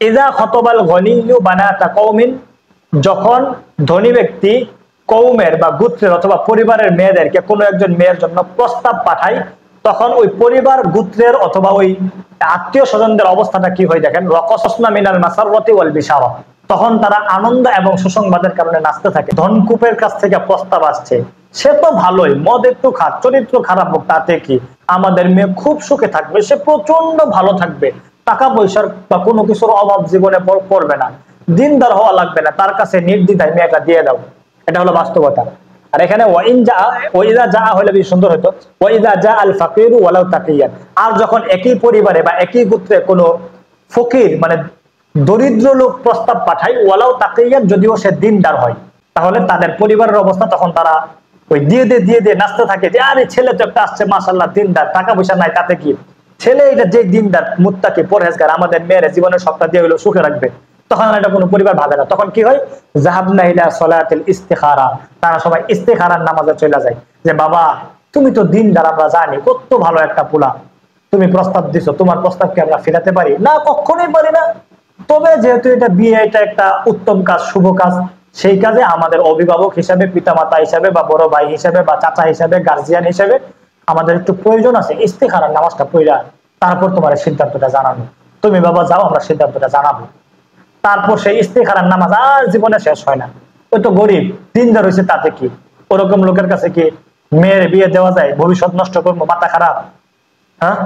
ইযা খতবাল গনিয়্যু বানাতা কওমিন, যখন ধনী ব্যক্তি কওমের বা গোত্রের অথবা পরিবারের মেয়েদেরকে কোনো একজন মেয়ের জন্য প্রস্তাব পাঠায়, তখন ওই পরিবার গোত্রের অথবা ওই আত্মীয় স্বজনদের অবস্থাটা কি হয় দেখেন। রাকাসনা মিনাল মাসাররাতি ওয়াল বিশারা, তখন তারা আনন্দ এবং সুসংবাদের কারণে নাচতে থাকে। ধনকুপের কাছ থেকে প্রস্তাব আসছে, সে তো ভালোই, মদ একটু খাক, চরিত্র খারাপ হোক, তাতে কি, আমাদের মেয়ে খুব সুখে থাকবে, সে প্রচন্ড ভালো থাকবে, টাকা পয়সার বা কোনো কিছুর অভাব জীবনে পড়বে না, দিনদার হওয়া লাগবে না, তার কাছে নির্দ্বিধায় মেয়েটা দিয়ে দাও। এটা হলো বাস্তবতা। আর এখানে ওয়াইদা যা হলে বেশি সুন্দর হতো, ওয়াইদা যা আল ফাকিরু ওয়ালাউ তাকিয়ান, আর যখন একই পরিবারে বা একই গোত্রে কোনো ফকির মানে দরিদ্র লোক প্রস্তাব পাঠায়, ওয়ালাউ তাকিয়ান, যদিও সে দিনদার হয়, তাহলে তাদের পরিবারের অবস্থা তখন তারা ওই দিয়ে দিয়ে নাচতে থাকে যে আরে ছেলে তো একটা আসছে মাশাআল্লাহ দিনদার, টাকা পয়সা নাই তাতে কি, ছেলে এটা যে দিনদার মুত্তাকি পরহেজগার, আমাদের মেয়ের জীবনের সবটা দিয়ে হলো সুখে রাখবে। তখন এটা কোনো পরিবার ভাবে না, তখন কি হয়, যাহাবনা ইলা সলাতিল ইস্তিখারা, তারা সবাই ইস্তিখারার নামাজে চলে যায়, যে বাবা তুমি তো দিনদার, আমরা জানি কত ভালো একটা পোলা, তুমি প্রস্তাব দিছো, তোমার প্রস্তাবকে আমরা ফেরাতে পারি না? কখনোই পারি না। তবে যেহেতু এটা বিয়ে, এটা একটা উত্তম কাজ, শুভ কাজ, সেই কাজে আমাদের অভিভাবক হিসাবে, পিতামাতা হিসাবে বা বড় ভাই হিসাবে বা চাচা হিসাবে, গার্জিয়ান হিসাবে আমাদের একটু প্রয়োজন আছে ইস্তিখারার নামাজটা পড়া, তারপর তোমার সিদ্ধান্তটা জানানো। তুমি বাবা যাও, আমরা সিদ্ধান্তটা জানাবো। তারপর সেই ইস্তিখারার নামাজ আর জীবনে শেষ হয় না। ওই তো গরিব, দিনদার হয়েছে, তাতে কি, ওরকম লোকের কাছে কি মেয়ের বিয়ে দেওয়া যায়? ভবিষ্যৎ নষ্ট করবো, মাথা খারাপ? হ্যাঁ।